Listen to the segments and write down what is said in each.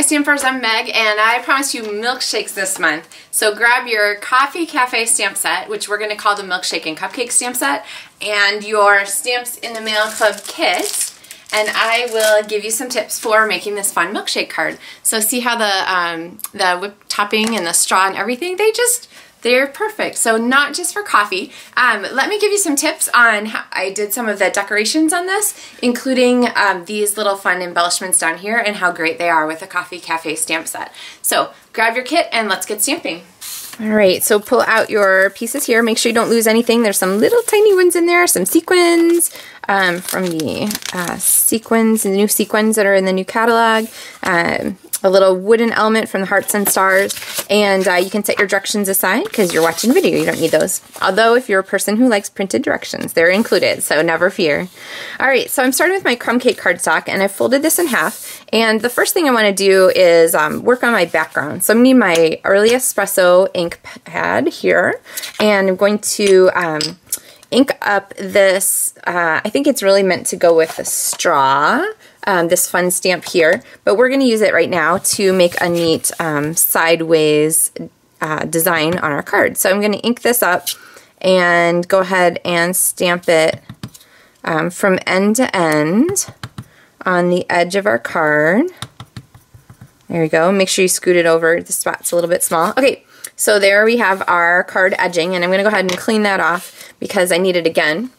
Stampers, I'm Meg, and I promised you milkshakes this month. So grab your Coffee Cafe stamp set, which we're going to call the Milkshake and Cupcake stamp set, and your Stamps in the Mail Club kit, and I will give you some tips for making this fun milkshake card. So see how the whipped topping and the straw and everything, they're perfect. So not just for coffee. Let me give you some tips on how I did some of the decorations on this, including these little fun embellishments down here and how great they are with a Coffee Cafe stamp set. So grab your kit and let's get stamping. All right, so pull out your pieces here. Make sure you don't lose anything. There's some little tiny ones in there, some sequins from the sequins, the new sequins that are in the new catalog. A little wooden element from the Hearts and Stars, and you can set your directions aside because you're watching a video. You don't need those. Although if you're a person who likes printed directions, they're included, so never fear. All right, so I'm starting with my crumb cake cardstock, and I folded this in half, and the first thing I want to do is work on my background. So I'm going to need my Early Espresso ink pad here, and I'm going to ink up this, I think it's really meant to go with the straw, this fun stamp here, but we're going to use it right now to make a neat sideways design on our card. So I'm going to ink this up and go ahead and stamp it from end to end on the edge of our card. There we go. Make sure you scoot it over. The spot's a little bit small. Okay, so there we have our card edging, and I'm going to go ahead and clean that off because I need it again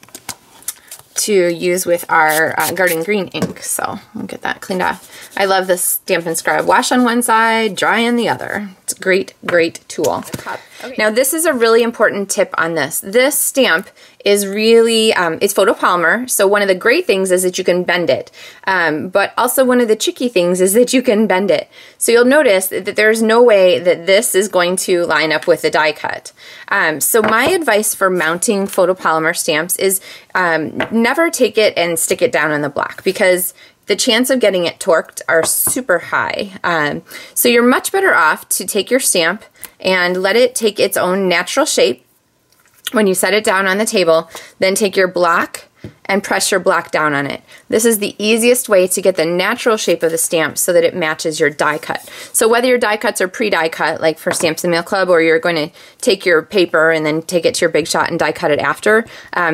to use with our garden green ink. So I'll get that cleaned off. I love this Stampin' Scrub. Wash on one side, dry on the other. It's a great, great tool. Okay. Now this is a really important tip on this. This stamp is really, it's photopolymer, so one of the great things is that you can bend it. But also one of the tricky things is that you can bend it. So you'll notice that there's no way that this is going to line up with the die cut. So my advice for mounting photopolymer stamps is never take it and stick it down on the block, because the chance of getting it torqued are super high. So you're much better off to take your stamp and let it take its own natural shape when you set it down on the table, then take your block and press your block down on it. This is the easiest way to get the natural shape of the stamp so that it matches your die cut. So whether your die cuts are pre-die cut, like for Stamps in the Mail Club, or you're going to take your paper and then take it to your Big Shot and die cut it after,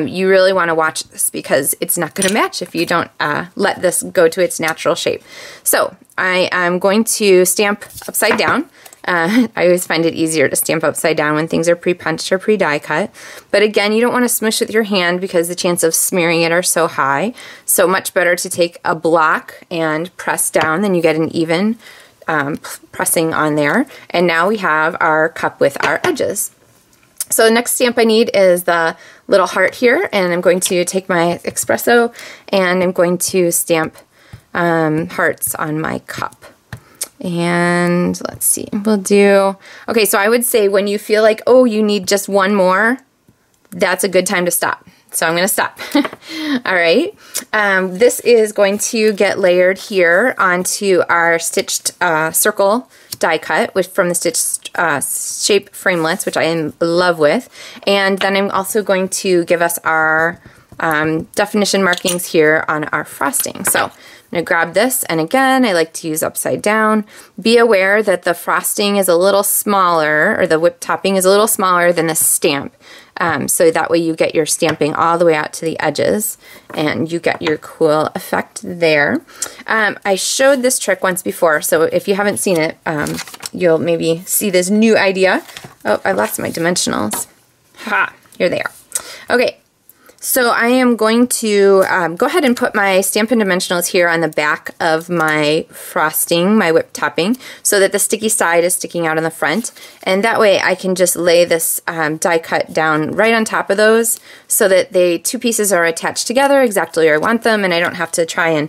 you really want to watch this because it's not going to match if you don't let this go to its natural shape. So I am going to stamp upside down. I always find it easier to stamp upside down when things are pre-punched or pre-die cut. But again, you don't want to smush with your hand because the chance of smearing it are so high. So much better to take a block and press down, then you get an even pressing on there. And now we have our cup with our edges. So the next stamp I need is the little heart here, and I'm going to take my espresso and I'm going to stamp hearts on my cup. And let's see, we'll do, okay, so I would say when you feel like, oh, you need just one more, that's a good time to stop. So I'm going to stop. All right. This is going to get layered here onto our stitched circle die cut from the stitched shape framelits, which I am in love with. And then I'm also going to give us our definition markings here on our frosting. So I'm going to grab this, and again, I like to use upside down. Be aware that the frosting is a little smaller, or the whipped topping is a little smaller than the stamp. So that way you get your stamping all the way out to the edges, and you get your cool effect there. I showed this trick once before, so if you haven't seen it, you'll maybe see this new idea. Oh, I lost my dimensionals. Ha! Here they are. Okay. So I am going to go ahead and put my Stampin' Dimensionals here on the back of my frosting, my whipped topping, so that the sticky side is sticking out on the front. And that way I can just lay this die cut down right on top of those so that the two pieces are attached together exactly where I want them, and I don't have to try and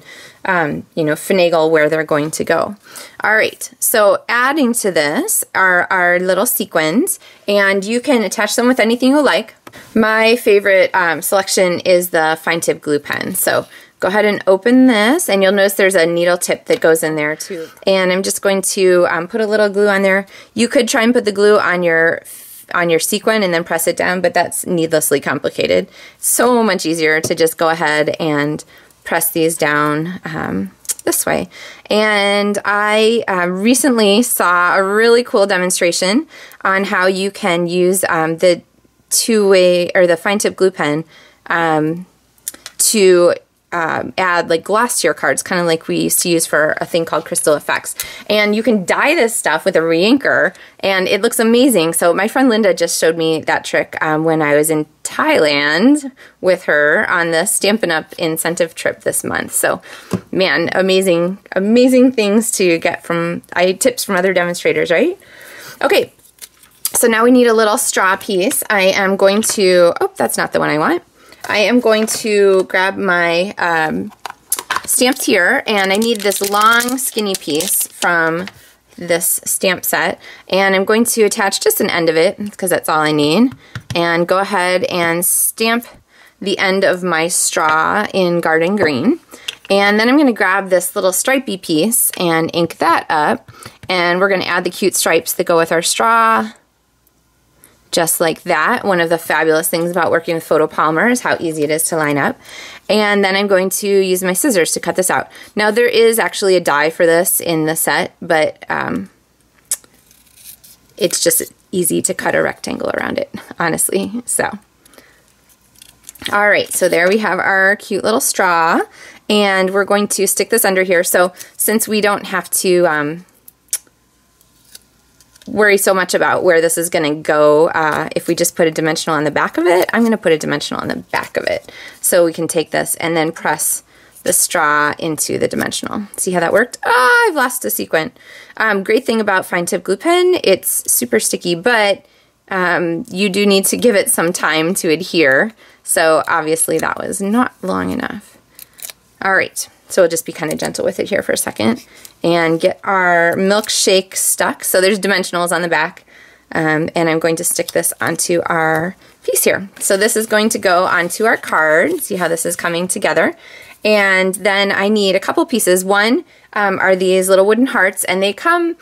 you know, finagle where they're going to go. All right, so adding to this are our little sequins, and you can attach them with anything you like. My favorite selection is the fine tip glue pen. So go ahead and open this, and you'll notice there's a needle tip that goes in there too. And I'm just going to put a little glue on there. You could try and put the glue on your sequin and then press it down, but that's needlessly complicated. So much easier to just go ahead and press these down this way. And I recently saw a really cool demonstration on how you can use the two-way or the fine tip glue pen to add like gloss to your cards, kind of like we used to use for a thing called Crystal Effects. And you can dye this stuff with a re-inker, and it looks amazing. So my friend Linda just showed me that trick when I was in Thailand with her on the Stampin' Up! Incentive trip this month. So, man, amazing, amazing things to get from, tips from other demonstrators, right? Okay, so now we need a little straw piece. I am going to, oh, that's not the one I want. I am going to grab my stamps here, and I need this long skinny piece from this stamp set, and I'm going to attach just an end of it because that's all I need, and go ahead and stamp the end of my straw in Garden Green. And then I'm going to grab this little stripey piece and ink that up, and we're going to add the cute stripes that go with our straw. Just like that. One of the fabulous things about working with photopolymer is how easy it is to line up. And then I'm going to use my scissors to cut this out. Now there is actually a die for this in the set, but it's just easy to cut a rectangle around it, honestly. So, all right, so there we have our cute little straw, and we're going to stick this under here. So since we don't have to worry so much about where this is going to go, if we just put a dimensional on the back of it, I'm going to put a dimensional on the back of it. So we can take this and then press the straw into the dimensional. See how that worked? Ah, I've lost a sequin. Great thing about fine tip glue pen, it's super sticky, but you do need to give it some time to adhere. So obviously that was not long enough. All right, so we'll just be kind of gentle with it here for a second and get our Milkshake stuck. So there's dimensionals on the back, and I'm going to stick this onto our piece here. So this is going to go onto our card. See how this is coming together. And then I need a couple pieces. One are these little wooden hearts, and they come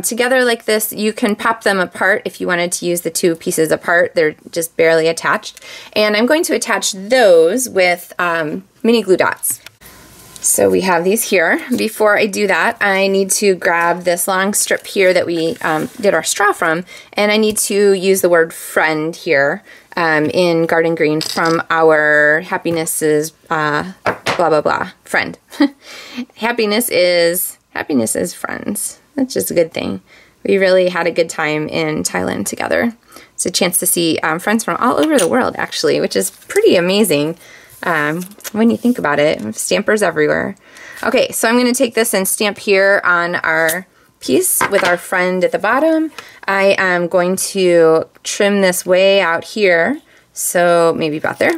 together like this. You can pop them apart if you wanted to use the two pieces apart. They're just barely attached. And I'm going to attach those with mini glue dots. So we have these here. Before I do that, I need to grab this long strip here that we did our straw from, and I need to use the word friend here in Garden Green from our Happiness's blah blah blah friend. Happiness is friends. That's just a good thing. We really had a good time in Thailand together. It's a chance to see friends from all over the world, actually, which is pretty amazing. When you think about it, stampers everywhere. Okay, so I'm going to take this and stamp here on our piece with our friend at the bottom. I am going to trim this way out here, so maybe about there.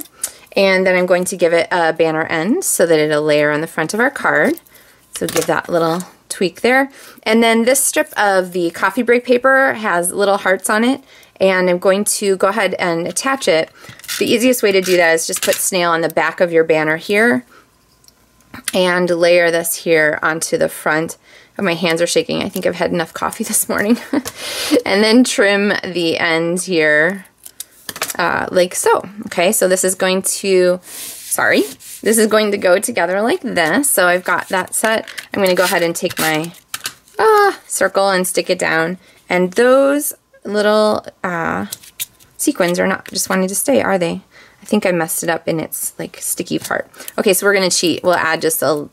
And then I'm going to give it a banner end so that it'll layer on the front of our card. So give that little tweak there. And then this strip of the coffee break paper has little hearts on it, and I'm going to go ahead and attach it. The easiest way to do that is just put snail on the back of your banner here and layer this here onto the front. Oh, my hands are shaking. I think I've had enough coffee this morning. And then trim the ends here like so. Okay, so this is going to, this is going to go together like this. So I've got that set. I'm going to go ahead and take my circle and stick it down. And those little sequins are not just wanting to stay, are they? I think I messed it up in its like sticky part. Okay, so we're going to cheat. We'll add just a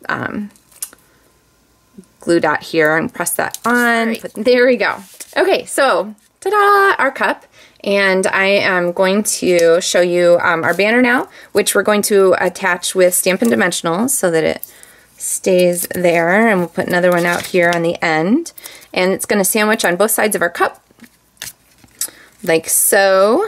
glue dot here and press that on. Right. There we go. Okay, so ta-da, our cup. And I am going to show you our banner now, which we're going to attach with Stampin' Dimensionals so that it stays there. And we'll put another one out here on the end. And it's going to sandwich on both sides of our cup, like so.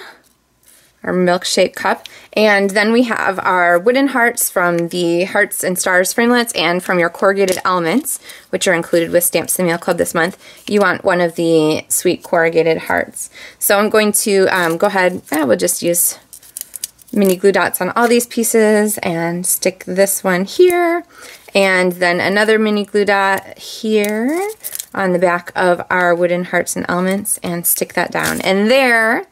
Our Milkshake cup. And then we have our wooden hearts from the Hearts and Stars framelits and from your corrugated elements, which are included with Stamps in the Mail Club this month. You want one of the sweet corrugated hearts. So I'm going to go ahead, we'll just use mini glue dots on all these pieces and stick this one here, and then another mini glue dot here on the back of our wooden hearts and elements and stick that down. And there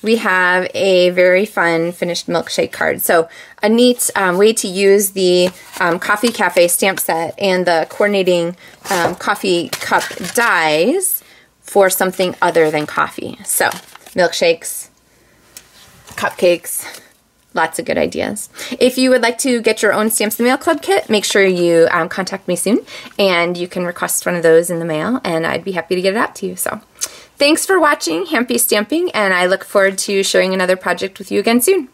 we have a very fun finished milkshake card. So a neat way to use the Coffee Cafe stamp set and the coordinating coffee cup dies for something other than coffee. So milkshakes, cupcakes, lots of good ideas. If you would like to get your own Stamps in the Mail Club kit, make sure you contact me soon, and you can request one of those in the mail, and I'd be happy to get it out to you. So thanks for watching Happy Stamping, and I look forward to showing another project with you again soon.